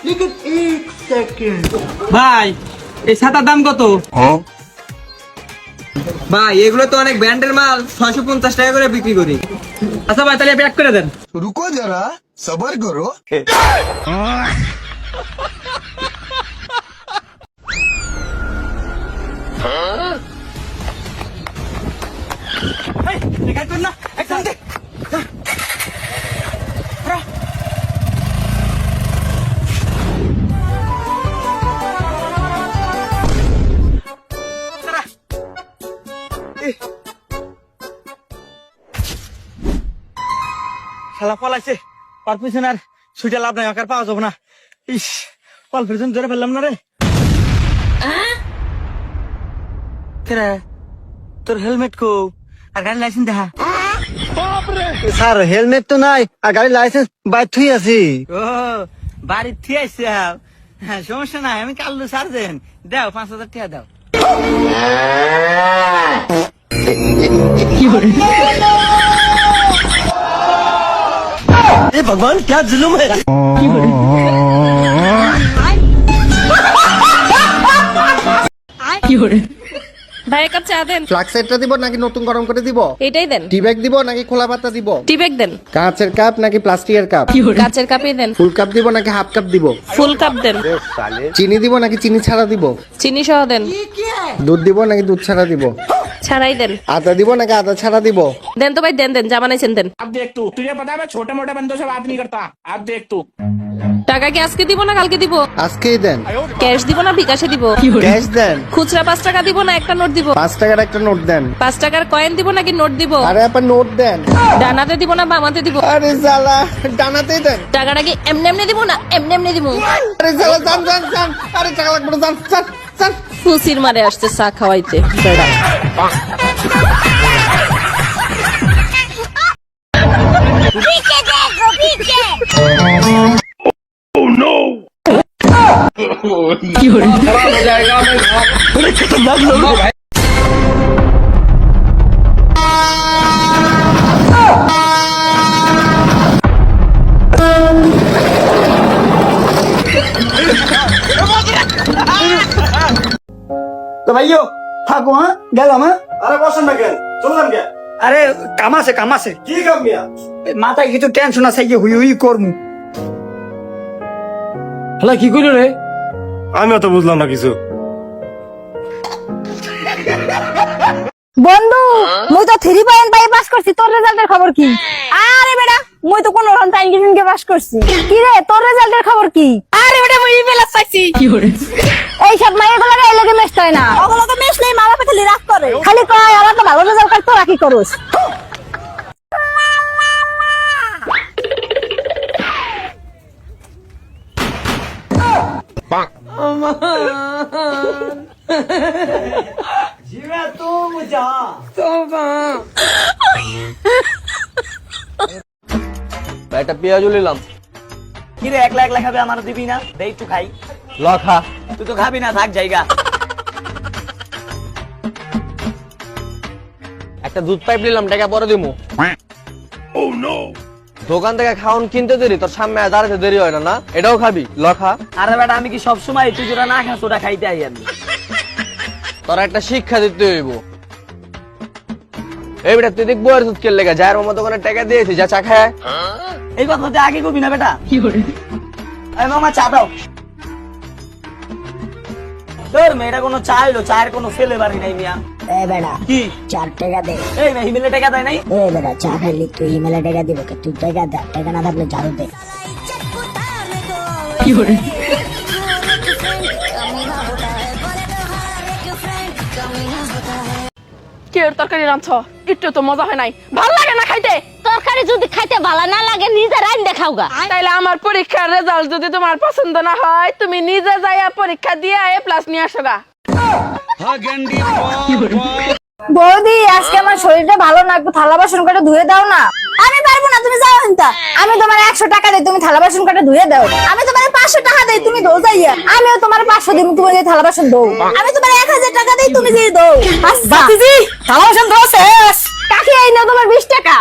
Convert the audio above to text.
लेकिन एक सेकंड ভাই এই ছাতার দাম কত? ভাই এগুলো তো অনেক ব্র্যান্ডের মাল, 650 টাকা করে বিক্রি করি। আচ্ছা ভাই তাহলে প্যাক করে দেন। रुको जरा सबर करो। শালা পলাইছে, পারপিছন আর ছুটে লাভ নাই, আকার পাওয়া যাবে না। ইস, পাল পিছন ধরে ফেললাম না রে। কেরে তোর হেলমেট কো আর গাড়ি লাইসেন্স দেখা? স্যার হেলমেট তো নাই আর গাড়ি লাইসেন্স বাইর থুই আছি। ও বাড়ি থিয়ে আইছে। হ্যাঁ সমস্যা নাই, আমি কাল্লু সার্জেন। দাও 5000 টাকা দাও। ए भगवान क्या जुल्म है। ভাই এক কাপ চা দেন। ফ্লাক্সেরটা দিব নাকি নতুন গরম করে দিব? এটাই দেন। টি ব্যাগ দিব নাকি খোলা পাতা দিব? টি ব্যাগ দেন। কাঁচের কাপ নাকি প্লাস্টিকের কাপ? কাচের কাপই দেন। ফুল কাপ দিব নাকি হাফ কাপ দিব? ফুল কাপ দেন। চিনি দিব নাকি চিনি ছাড়া দিব? চিনি সহ দেন। দুধ দিব নাকি দুধ ছাড়া দিব? ছাড়াই দেন। আদা দিব নাকি আদা ছাড়া দিব? দেন তো ভাই, দেন দেন, যা বানাইছেন দেন। अब देख तू, तुझे पता है मैं छोटे मोटे बंदों से बात नहीं करता। अब देख तू। টাকা কি আজকে দিব না কালকে দিব? আজকেই দেন। ক্যাশ দিব না বিকাশে দিব? ক্যাশ দেন। খুচরা 5 টাকা দিব না একটা নোট দিব? 5 টাকার একটা নোট দেন। 5 টাকার কয়েন দিব নাকি নোট দিব? আরে আপা নোট দেন। ডানাতে দিব না বামাতে দিব? আরে জালা ডানাতেই দেন। টাকাটা কি এমনি এমনি দিব না এমনি এমনি দিব? আরে জালা জান জান জান। আরে টাকা লাগবে না, জান জান জান। ফুসির মারে আসছে চা খাওয়াইতে বেড়া। তো ভাইও থাকো, হ্যাঁ গেলাম। হ্যাঁ আরে বসেন না কেন, চললাম কে? আরে কাম আছে কি কাম মিয়া? মাথায় কিছু টেনশন আছে, কি হুই হুই করমু। হলা কি কইলো রে? আমি তো বুঝলাম না কিছু। বন্ধু মুই তো 3.5 পাস করছি, তোর রেজাল্টের খবর কি? আরে বেটা মুই তো কোন রকম টাইম গিভিংকে পাস করছি। কি রে তোর রেজাল্টের খবর কি? আরে বেটা মুই প্লাস পাইছি। কি করে এই সব মাইয়াগুলো এই লাগে মেশ হয় না, ওগুলো তো মেশ নাই, মা বাবা খালি রাগ করে, খালি কয় আমার তো ভালো রেজাল্ট করতে, রাখি করস। জিরা তো মজা একটা পেঁয়াজু নিলাম। কি রে একলা একলা খাবে, আমার দিবি না? দে একটু খাই। লখা তুই তো খাবি না, থাক জায়গা। একটা দুধ পাইপ নিলাম, টাকা পরে দিমু। দোকান থেকে খাওন কিনতে দেরি, তোর সামনে দাঁড়াতে দেরি হয় না? না এটাও খাবি? লখা। আরে বেটা আমি কি সবসময় তুই যেটা না খাস ওটা খাইতে আই আমি? তোরা একটা শিক্ষা দিতে হইব। এই বেটা তুই দেখবো আর দুধ কেন লেগে যায়, ওর মতো করে টাকা দিয়েছি, যা চা খায়। এই কথা তুই আগে কবি না বেটা। এই মামা চা দাও। তোর মেয়েটা কোনো চা হইলো, চায়ের কোনো ফেলে বাড়ি নাই মিয়া। এ বেটা কি 4 টাকা দে। এই না হিমেলে টাকা দেয় নাই? এ বেটা চা খাইলি তুই ইমেলে টাকা দিব কে? তুই টাকা দে, টাকা না থাকলে ঝাড়ু দে। কি করে কি তরকারি রাঁধছ? একটু তো মজা হয় নাই, ভাল লাগে না খাইতে? তরকারি যদি খাইতে ভালো না লাগে নিজে রাইন দেখাওগা। তাইলে আমার পরীক্ষার রেজাল্ট যদি তোমার পছন্দ না হয়, তুমি নিজে যাইয়া পরীক্ষা দিয়ে A+ নিয়ে আসো গা। বৌদি আজকে আমার শরীরটা ভালো না, একটু থালা বাসন কটা ধুয়ে দাও না। আমি পারবো না, তুমি যাও হিন্তা। আমি তোমার 100 টাকা দেই, তুমি থালা বাসন কটা ধুয়ে দাও। আমি তোমার 500 টাকা দেই, তুমি ধো যাইয়া। আমিও তোমার 500 দিই, তুমি যে থালা বাসন ধো। আমি তোমার 1000 টাকা দেই, তুমি যে ধো। বাতিজি থালা বাসন ধো শেষ। কাকি এই নাও তোমার 20 টাকা।